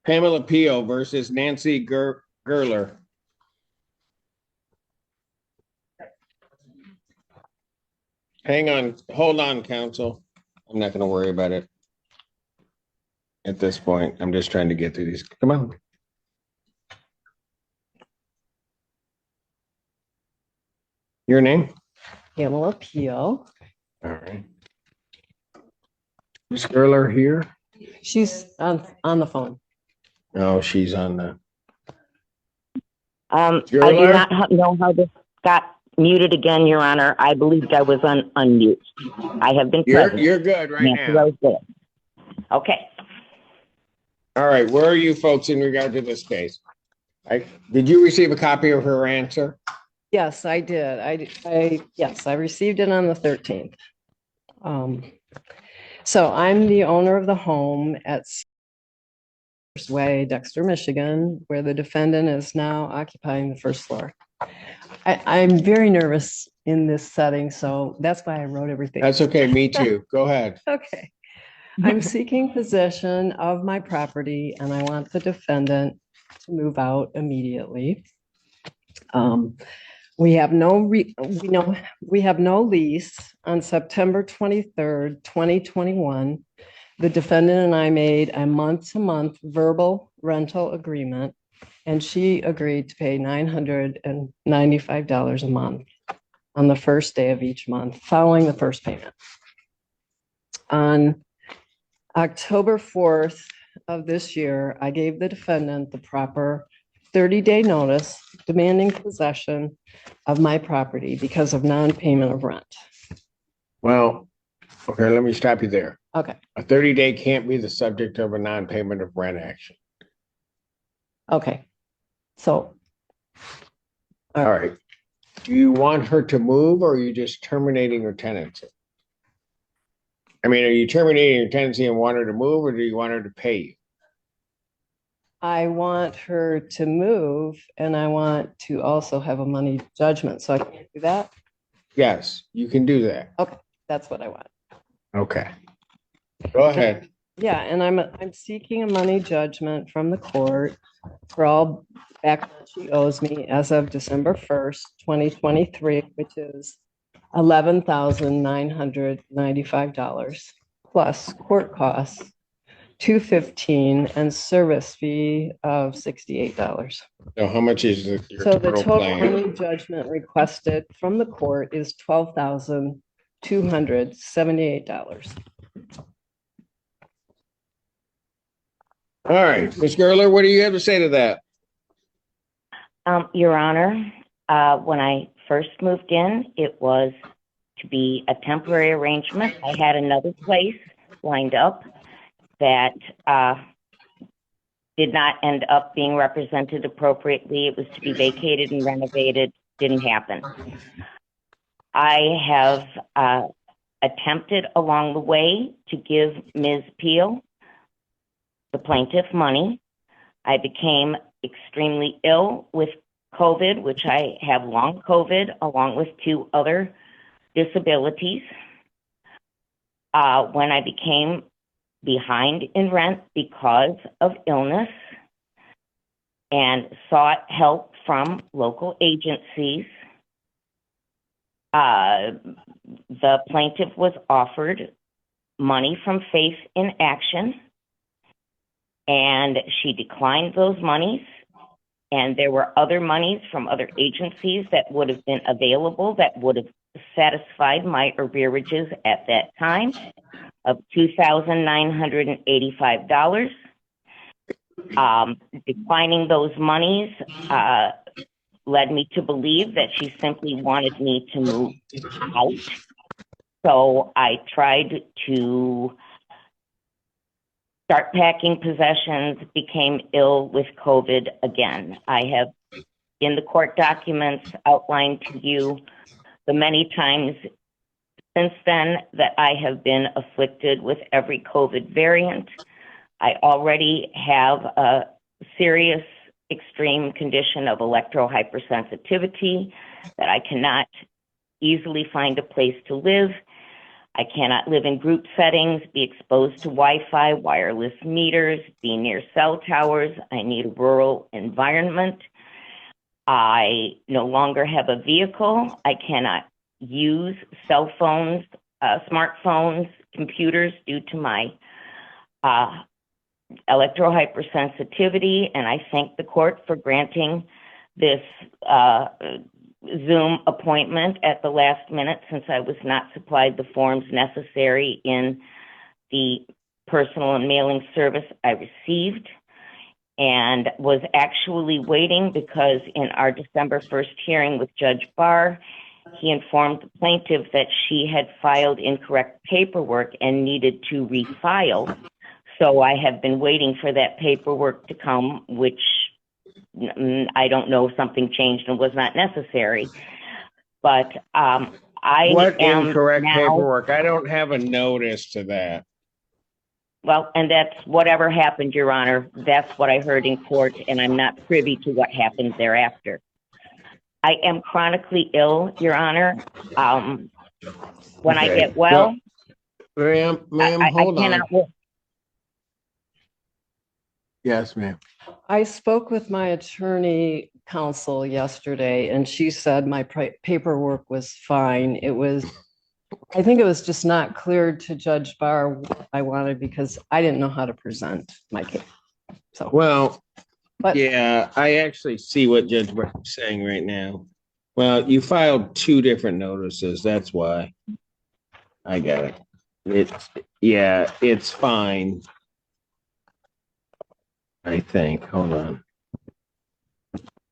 Pamela Pio versus Nancy Gerler. Hang on, hold on, counsel. I'm not going to worry about it at this point. I'm just trying to get through these. Come on. Your name? Pamela Pio. All right. Is Gerler here? She's on the phone. No, she's on the. I do not know how this got muted again, Your Honor. I believed I was on unmute. I have been present. You're good right now. Okay. All right. Where are you folks in regard to this case? Did you receive a copy of her answer? Yes, I did. Yes, I received it on the 13th. So I'm the owner of the home at Way, Dexter, Michigan, where the defendant is now occupying the first floor. I'm very nervous in this setting, so that's why I wrote everything. That's okay. Me too. Go ahead. Okay. I'm seeking possession of my property and I want the defendant to move out immediately. We have no lease. On September 23rd, 2021. The defendant and I made a month-to-month verbal rental agreement, and she agreed to pay $995 a month on the first day of each month following the first payment. On October 4th of this year, I gave the defendant the proper 30-day notice demanding possession of my property because of non-payment of rent. Well, okay, let me stop you there. Okay. A 30-day can't be the subject of a non-payment of rent action. Okay. So. All right. Do you want her to move or are you just terminating her tenancy? I mean, are you terminating her tenancy and want her to move or do you want her to pay you? I want her to move and I want to also have a money judgment. So I can do that? Yes, you can do that. Okay. That's what I want. Okay. Go ahead. Yeah, and I'm seeking a money judgment from the court for all back that she owes me as of December 1st, 2023, which is $11,995 plus court costs, $215, and service fee of $68. So how much is your So the total claim? money judgment requested from the court is $12,278. All right, Ms. Gerler, what do you have to say to that? Your Honor, when I first moved in, it was to be a temporary arrangement. I had another place lined up that did not end up being represented appropriately. It was to be vacated and renovated. Didn't happen. I have attempted along the way to give Ms. Peel, the plaintiff, money. I became extremely ill with COVID, which I have long COVID, along with 2 other disabilities. When I became behind in rent because of illness and sought help from local agencies, the plaintiff was offered money from Faith in Action, and she declined those monies. And there were other monies from other agencies that would have been available that would have satisfied my arrearages at that time of $2,985. Declining those monies led me to believe that she simply wanted me to move out. So I tried to start packing possessions, became ill with COVID again. I have, in the court documents, outlined to you the many times since then that I have been afflicted with every COVID variant. I already have a serious extreme condition of electrohypersensitivity that I cannot easily find a place to live. I cannot live in group settings, be exposed to Wi-Fi, wireless meters, be near cell towers. I need a rural environment. I no longer have a vehicle. I cannot use cell phones, smartphones, computers due to my electrohypersensitivity, and I thank the court for granting this Zoom appointment at the last minute, since I was not supplied the forms necessary in the personal and mailing service I received, and was actually waiting because in our December 1st hearing with Judge Barr, he informed the plaintiff that she had filed incorrect paperwork and needed to refile. So I have been waiting for that paperwork to come, which I don't know if something changed and was not necessary. But What am incorrect now, paperwork? I don't have a notice to that. well, and that's whatever happened, Your Honor. That's what I heard in court, and I'm not privy to what happened thereafter. I am chronically ill, Your Honor. When I get well, Ma'am, I hold on. cannot work. Yes, ma'am. I spoke with my attorney counsel yesterday, and she said my paperwork was fine. I think it was just not clear to Judge Barr what I wanted because I didn't know how to present my case. So, Well, but yeah, I actually see what Judge Burke is saying right now. Well, you filed two different notices. That's why. I got it. It's fine. I think. Hold on.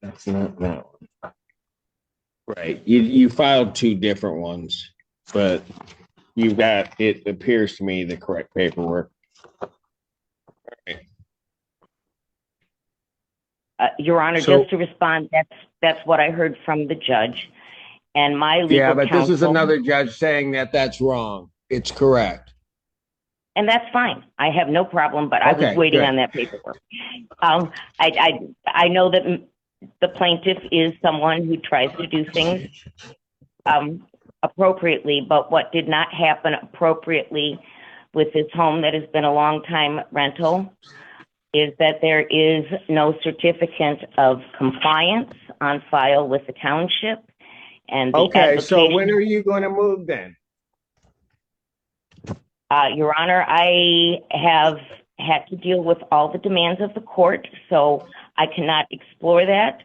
That's not that one. Right. You filed two different ones, but you've got, it appears to me, the correct paperwork. Your Honor, So- just to respond, that's what I heard from the judge. And my legal Yeah, but counsel, this is another judge saying that that's wrong. It's correct. and that's fine. I have no problem, but I was Okay, waiting good. on that paperwork. I know that the plaintiff is someone who tries to do things appropriately, but what did not happen appropriately with this home that has been a long time rental is that there is no certificate of compliance on file with the township. And the Okay, so application, when are you going to move then? Your Honor, I have had to deal with all the demands of the court, so I cannot explore that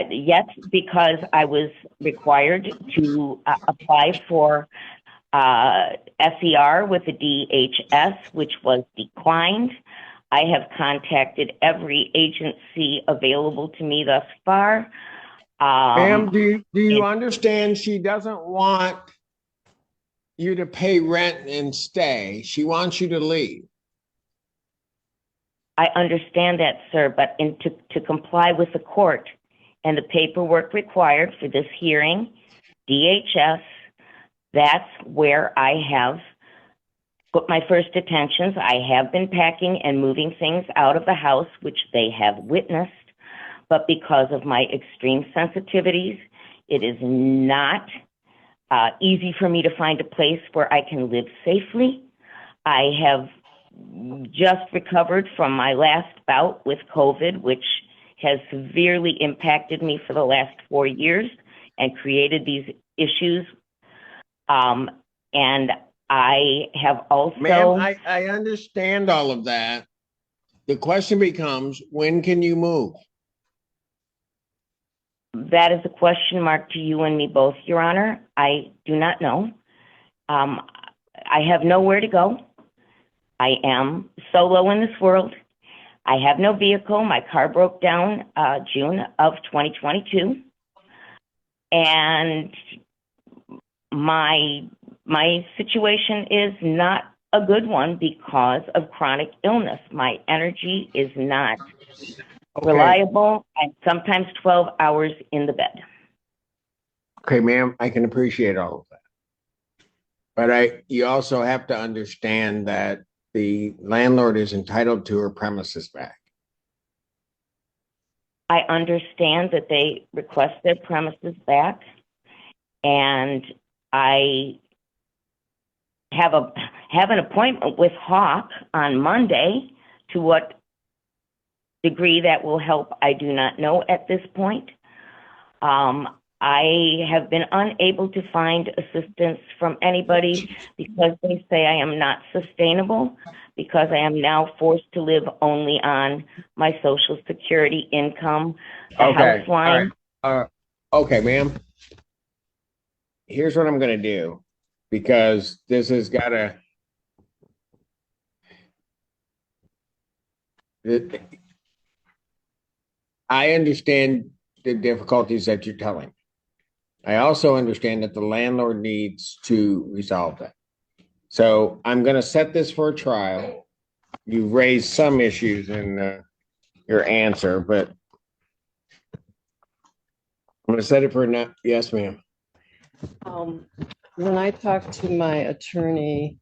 yet because I was required to apply for SER with the DHS, which was declined. I have contacted every agency available to me thus far. Ma'am, do you understand she doesn't want you to pay rent and stay? She wants you to leave. I understand that, sir, but to comply with the court and the paperwork required for this hearing, DHS, that's where I have put my first attentions. I have been packing and moving things out of the house, which they have witnessed, but because of my extreme sensitivities, it is not easy for me to find a place where I can live safely. I have just recovered from my last bout with COVID, which has severely impacted me for the last 4 years and created these issues. And I have also... Ma'am, I understand all of that. The question becomes, when can you move? That is a question mark to you and me both, Your Honor. I do not know. I have nowhere to go. I am solo in this world. I have no vehicle. My car broke down June of 2022. And my situation is not a good one because of chronic illness. My energy is not reliable, and sometimes 12 hours in the bed. Okay, ma'am, I can appreciate all of that. But you also have to understand that the landlord is entitled to her premises back. I understand that they request their premises back, and I have an appointment with Hawk on Monday. To what degree that will help, I do not know at this point. I have been unable to find assistance from anybody because they say I am not sustainable, because I am now forced to live only on my Social Security income, the house line. All right. Okay, ma'am. Here's what I'm going to do, because this has got to. I understand the difficulties that you're telling. I also understand that the landlord needs to resolve that. So I'm going to set this for a trial. You raised some issues in your answer, but I'm going to set it for now. Yes, ma'am. When I talked to my attorney,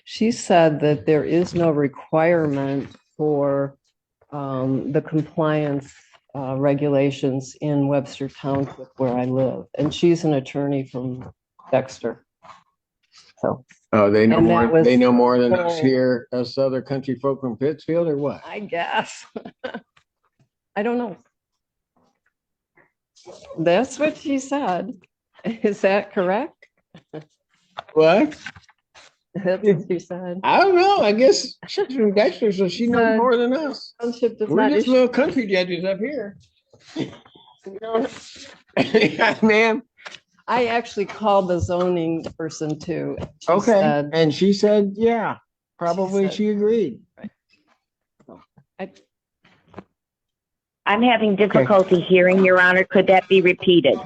she said that there is no requirement for the compliance regulations in Webster Township where I live. And she's an attorney from Dexter. So. Oh, they know And more. that was They know more than us full- here, us other country folk from Pittsfield, or what? I guess. I don't know. That's what she said. Is that correct? What? That's what she said. I don't know. I guess she's from Dexter, so she knows more than us. Township does We're not just issue. little country judges up here. Ma'am. I actually called the zoning person too. She Okay. said- And she said, yeah, probably said- she agreed. I'm having difficulty hearing, Your Honor. Could that be repeated?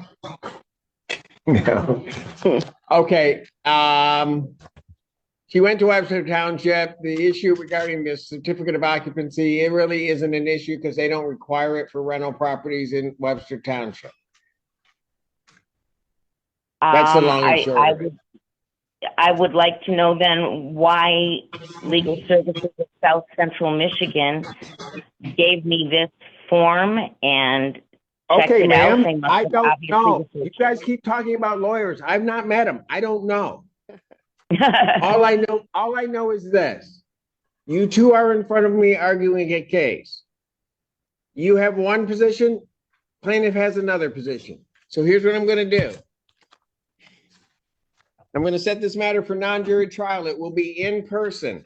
No. Okay. She went to Webster Township. The issue regarding this certificate of occupancy, it really isn't an issue because they don't require it for rental properties in Webster Township. That's the long and short of it. I would like to know then why Legal Services of South Central Michigan gave me this form and checked Okay, it out. They ma'am, must I have don't obviously know. researched You guys keep talking about lawyers. I've not met them. I don't know. All I know is this. You two are in front of me arguing a case. You have one position, plaintiff has another position. So here's what I'm going to do. I'm going to set this matter for non-jury trial. It will be in person.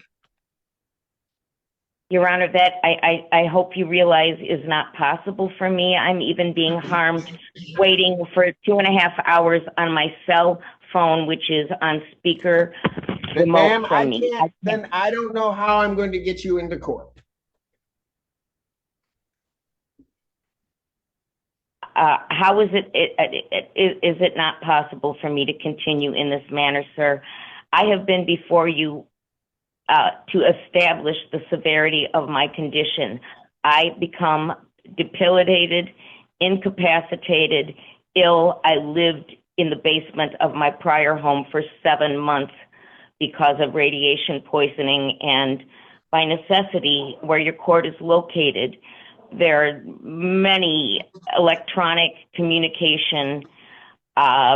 Your Honor, that I hope you realize is not possible for me. I'm even being harmed waiting for 2.5 hours on my cell phone, which is on speaker remote Ma'am, from me. then I don't know how I'm going to get you into court. How is it not possible for me to continue in this manner, sir? I have been before you to establish the severity of my condition. I become debilitated, incapacitated, ill. I lived in the basement of my prior home for 7 months because of radiation poisoning, and by necessity, where your court is located, there are many electronic communication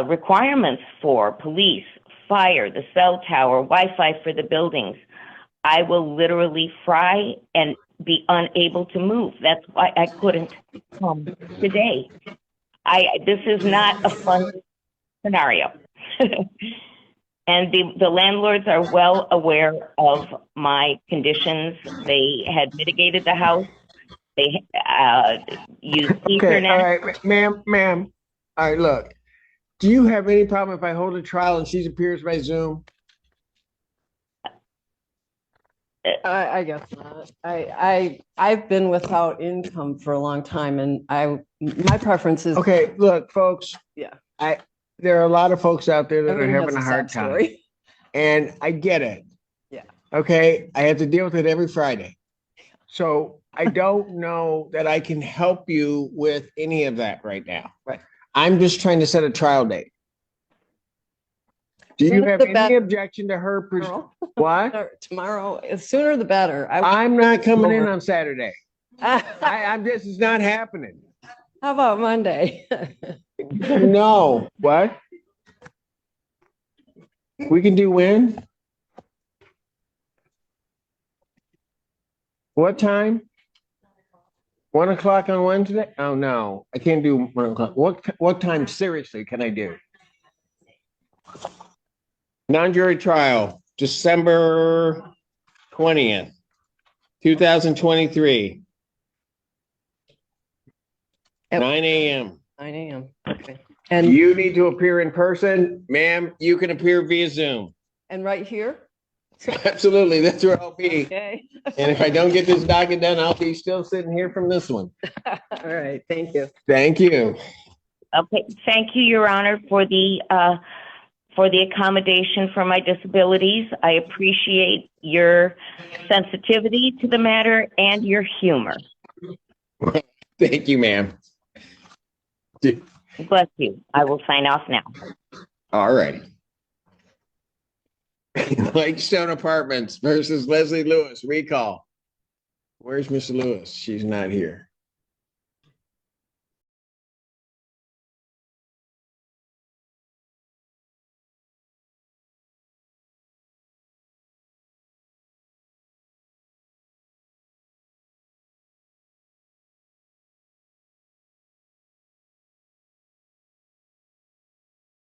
requirements for police, fire, the cell tower, Wi-Fi for the buildings. I will literally fry and be unable to move. That's why I couldn't come today. This is not a fun scenario. And the landlords are well aware of my conditions. They had mitigated the house. They used Ethernet. Okay, all right, ma'am. All right, look. Do you have any problem if I hold a trial and she appears by Zoom? I guess not. I've been without income for a long time, and my preference is Okay, look, folks. Yeah. There are a lot of folks out there that are everyone having has a hard sad time, story. and I get it. Yeah. Okay, I have to deal with it every Friday, so I don't know that I can help you with any of that right now. Right. I'm just trying to set a trial date. Do you have any objection to her? What? Tomorrow, the sooner the better. I'm not coming in on Saturday. This is not happening. How about Monday? No. What? We can do when? What time? 1 o'clock on Wednesday? Oh, no, I can't do 1 o'clock. What time seriously can I do? Non-jury trial, December 20th, 2023, At 9 a.m. 9 a.m. Okay. And, You need to appear in person, ma'am. You can appear via Zoom. and right here? Absolutely, that's where I'll be. Okay. And if I don't get this docket done, I'll be still sitting here from this one. All right, thank you. Thank you. Okay, thank you, Your Honor, for the accommodation for my disabilities. I appreciate your sensitivity to the matter and your humor. Thank you, ma'am. Bless you. I will sign off now. All right. Lakestone Apartments versus Leslie Lewis, recall. Where's Miss Lewis? She's not here.